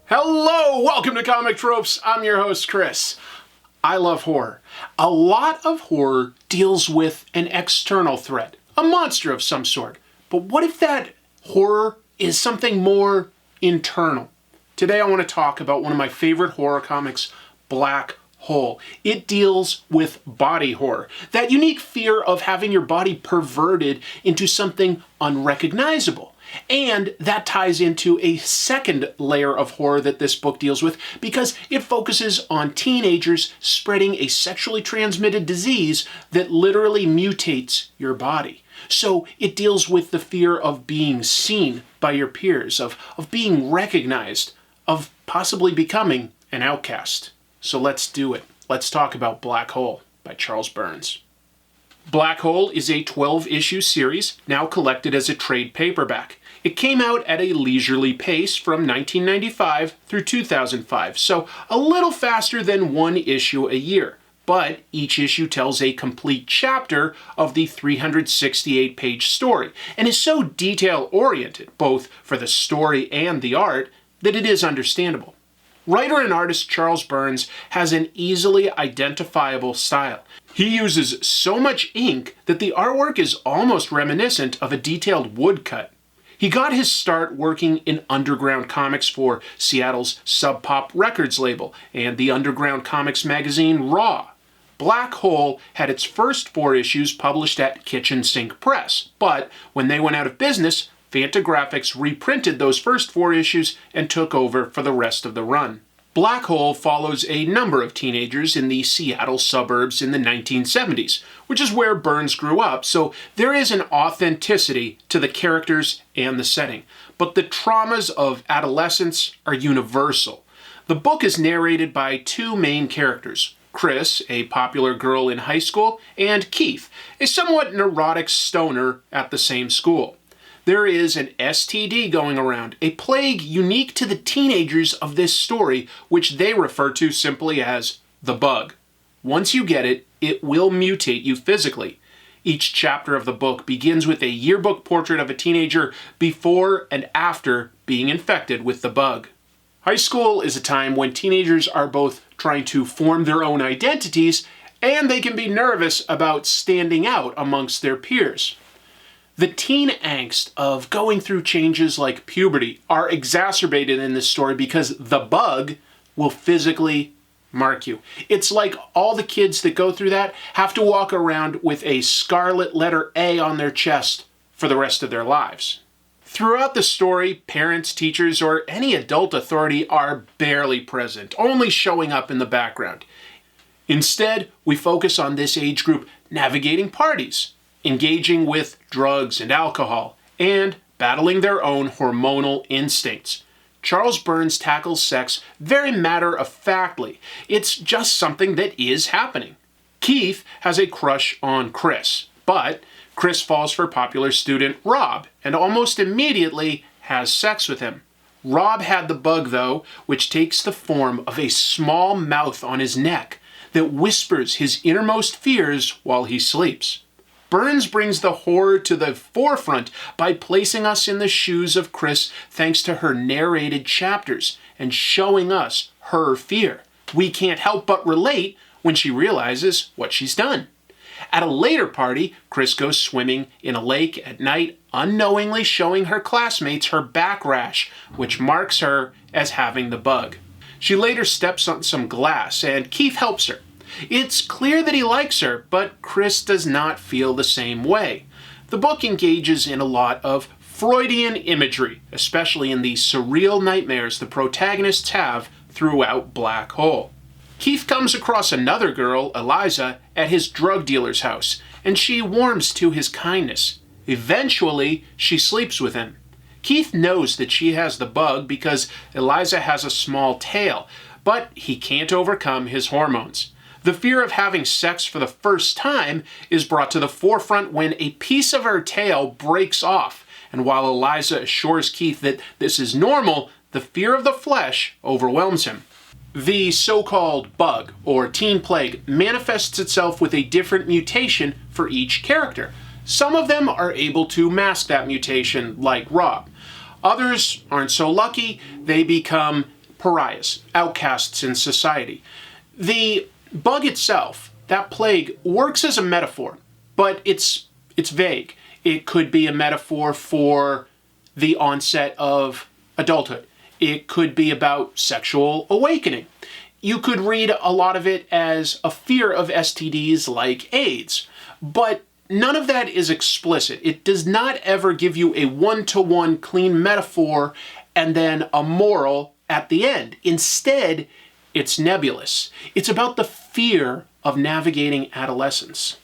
Hello, welcome to Comic Tropes. I'm your host, Chris. I love horror. A lot of horror deals with an external threat, a monster of some sort. But what if that horror is something more internal? Today I want to talk about one of my favorite horror comics, Black Hole. It deals with body horror, that unique fear of having your body perverted into something unrecognizable. And that ties into a second layer of horror that this book deals with because it focuses on teenagers spreading a sexually transmitted disease that literally mutates your body. So it deals with the fear of being seen by your peers, of being recognized, of possibly becoming an outcast. So let's do it. Let's talk about Black Hole by Charles Burns. Black Hole is a 12-issue series, now collected as a trade paperback. It came out at a leisurely pace from 1995 through 2005, so a little faster than one issue a year. But each issue tells a complete chapter of the 368-page story, and is so detail-oriented, both for the story and the art, that it is understandable. Writer and artist Charles Burns has an easily identifiable style. He uses so much ink that the artwork is almost reminiscent of a detailed woodcut. He got his start working in underground comics for Seattle's Sub Pop Records label and the underground comics magazine Raw. Black Hole had its first 4 issues published at Kitchen Sink Press, but when they went out of business, Fantagraphics reprinted those first 4 issues and took over for the rest of the run. Black Hole follows a number of teenagers in the Seattle suburbs in the 1970s, which is where Burns grew up, so there is an authenticity to the characters and the setting. But the traumas of adolescence are universal. The book is narrated by 2 main characters, Chris, a popular girl in high school, and Keith, a somewhat neurotic stoner at the same school. There is an STD going around, a plague unique to the teenagers of this story, which they refer to simply as the bug. Once you get it, it will mutate you physically. Each chapter of the book begins with a yearbook portrait of a teenager before and after being infected with the bug. High school is a time when teenagers are both trying to form their own identities and they can be nervous about standing out amongst their peers. The teen angst of going through changes like puberty are exacerbated in this story because the bug will physically mark you. It's like all the kids that go through that have to walk around with a scarlet letter A on their chest for the rest of their lives. Throughout the story, parents, teachers, or any adult authority are barely present, only showing up in the background. Instead, we focus on this age group navigating parties, engaging with drugs and alcohol, and battling their own hormonal instincts. Charles Burns tackles sex very matter-of-factly. It's just something that is happening. Keith has a crush on Chris, but Chris falls for popular student Rob and almost immediately has sex with him. Rob had the bug, though, which takes the form of a small mouth on his neck that whispers his innermost fears while he sleeps. Burns brings the horror to the forefront by placing us in the shoes of Chris thanks to her narrated chapters and showing us her fear. We can't help but relate when she realizes what she's done. At a later party, Chris goes swimming in a lake at night, unknowingly showing her classmates her back rash, which marks her as having the bug. She later steps on some glass, and Keith helps her. It's clear that he likes her, but Chris does not feel the same way. The book engages in a lot of Freudian imagery, especially in the surreal nightmares the protagonists have throughout Black Hole. Keith comes across another girl, Eliza, at his drug dealer's house, and she warms to his kindness. Eventually, she sleeps with him. Keith knows that she has the bug because Eliza has a small tail, but he can't overcome his hormones. The fear of having sex for the first time is brought to the forefront when a piece of her tail breaks off, and while Eliza assures Keith that this is normal, the fear of the flesh overwhelms him. The so-called bug, or teen plague, manifests itself with a different mutation for each character. Some of them are able to mask that mutation, like Rob. Others aren't so lucky, they become pariahs, outcasts in society. The bug itself, that plague, works as a metaphor, but it's vague. It could be a metaphor for the onset of adulthood. It could be about sexual awakening. You could read a lot of it as a fear of STDs like AIDS, but none of that is explicit. It does not ever give you a one-to-one clean metaphor and then a moral at the end. Instead, it's nebulous. It's about the fear of navigating adolescence.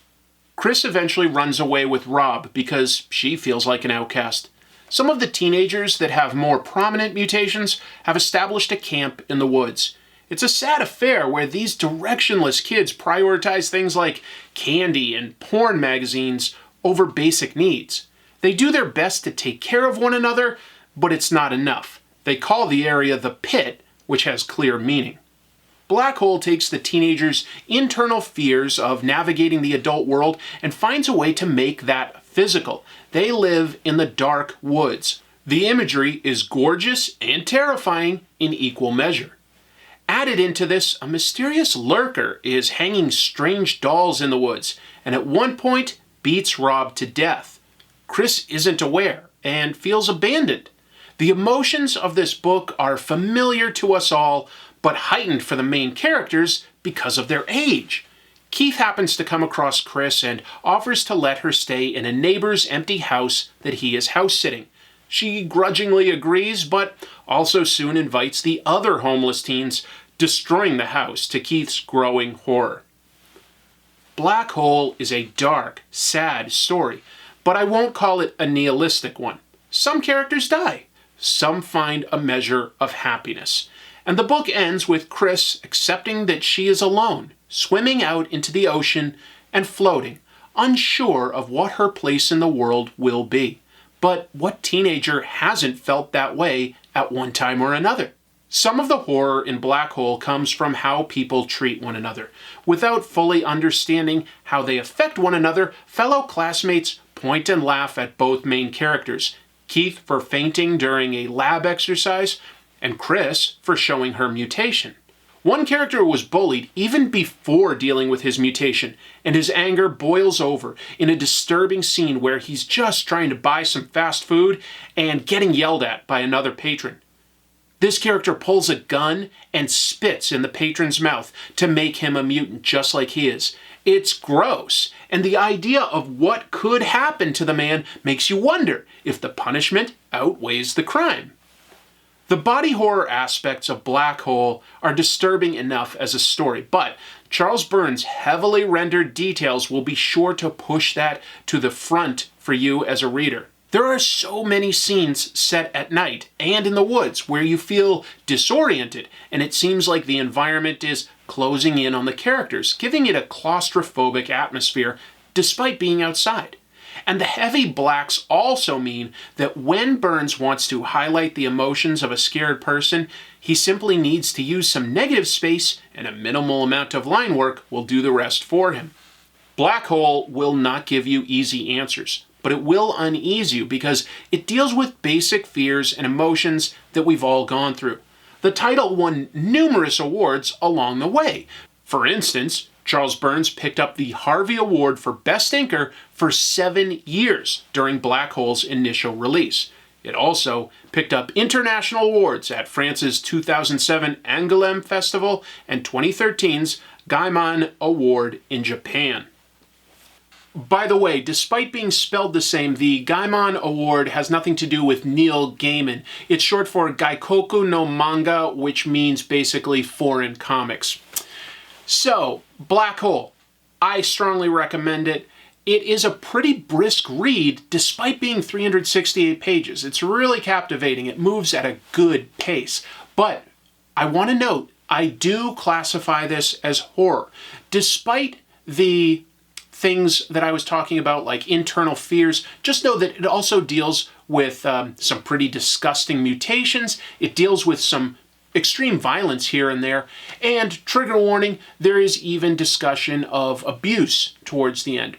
Chris eventually runs away with Rob because she feels like an outcast. Some of the teenagers that have more prominent mutations have established a camp in the woods. It's a sad affair where these directionless kids prioritize things like candy and porn magazines over basic needs. They do their best to take care of one another, but it's not enough. They call the area the pit, which has clear meaning. Black Hole takes the teenagers' internal fears of navigating the adult world and finds a way to make that physical. They live in the dark woods. The imagery is gorgeous and terrifying in equal measure. Added into this, a mysterious lurker is hanging strange dolls in the woods, and at one point beats Rob to death. Chris isn't aware and feels abandoned. The emotions of this book are familiar to us all, but heightened for the main characters because of their age. Keith happens to come across Chris and offers to let her stay in a neighbor's empty house that he is house-sitting. She grudgingly agrees, but also soon invites the other homeless teens, destroying the house to Keith's growing horror. Black Hole is a dark, sad story, but I won't call it a nihilistic one. Some characters die. Some find a measure of happiness. And the book ends with Chris accepting that she is alone, swimming out into the ocean and floating, unsure of what her place in the world will be. But what teenager hasn't felt that way at one time or another? Some of the horror in Black Hole comes from how people treat one another. Without fully understanding how they affect one another, fellow classmates point and laugh at both main characters, Keith for fainting during a lab exercise, and Chris for showing her mutation. One character was bullied even before dealing with his mutation, and his anger boils over in a disturbing scene where he's just trying to buy some fast food and getting yelled at by another patron. This character pulls a gun and spits in the patron's mouth to make him a mutant just like he is. It's gross, and the idea of what could happen to the man makes you wonder if the punishment outweighs the crime. The body horror aspects of Black Hole are disturbing enough as a story, but Charles Burns' heavily rendered details will be sure to push that to the front for you as a reader. There are so many scenes set at night and in the woods where you feel disoriented, and it seems like the environment is closing in on the characters, giving it a claustrophobic atmosphere despite being outside. And the heavy blacks also mean that when Burns wants to highlight the emotions of a scared person, he simply needs to use some negative space, and a minimal amount of line work will do the rest for him. Black Hole will not give you easy answers, but it will unease you because it deals with basic fears and emotions that we've all gone through. The title won numerous awards along the way. For instance, Charles Burns picked up the Harvey Award for Best Inker for 7 years during Black Hole's initial release. It also picked up international awards at France's 2007 Angoulême Festival and 2013's Gaimon Award in Japan. By the way, despite being spelled the same, the Gaimon Award has nothing to do with Neil Gaiman. It's short for Gaikoku no Manga, which means basically foreign comics. So, Black Hole. I strongly recommend it. It is a pretty brisk read despite being 368 pages. It's really captivating. It moves at a good pace. But I want to note, I do classify this as horror. Despite the things that I was talking about, like internal fears, just know that it also deals with some pretty disgusting mutations. It deals with some extreme violence here and there, and trigger warning, there is even discussion of abuse towards the end.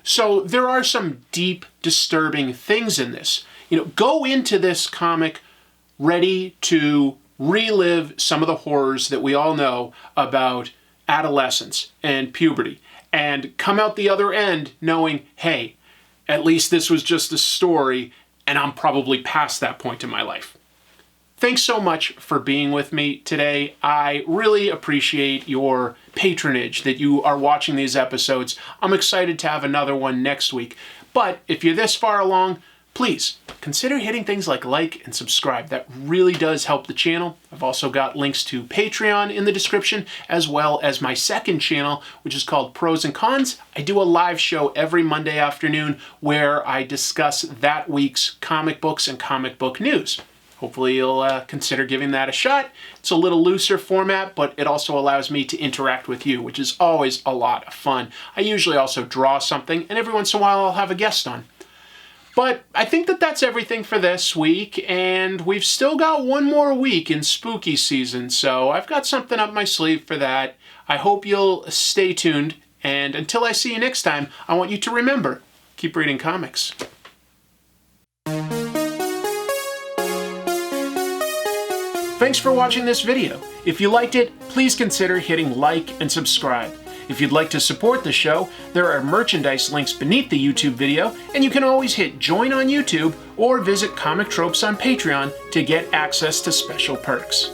So there are some deep, disturbing things in this. Go into this comic ready to relive some of the horrors that we all know about adolescence and puberty, and come out the other end knowing, hey, at least this was just a story, and I'm probably past that point in my life. Thanks so much for being with me today. I really appreciate your patronage that you are watching these episodes. I'm excited to have another one next week. But if you're this far along, please consider hitting things like and subscribe. That really does help the channel. I've also got links to Patreon in the description, as well as my second channel, which is called Pros and Cons. I do a live show every Monday afternoon where I discuss that week's comic books and comic book news. Hopefully you'll consider giving that a shot. It's a little looser format, but it also allows me to interact with you, which is always a lot of fun. I usually also draw something, and every once in a while I'll have a guest on. But I think that's everything for this week, and we've still got one more week in spooky season, so I've got something up my sleeve for that. I hope you'll stay tuned, and until I see you next time, I want you to remember, keep reading comics. Thanks for watching this video. If you liked it, please consider hitting like and subscribe. If you'd like to support the show, there are merchandise links beneath the YouTube video, and you can always hit join on YouTube or visit Comic Tropes on Patreon to get access to special perks.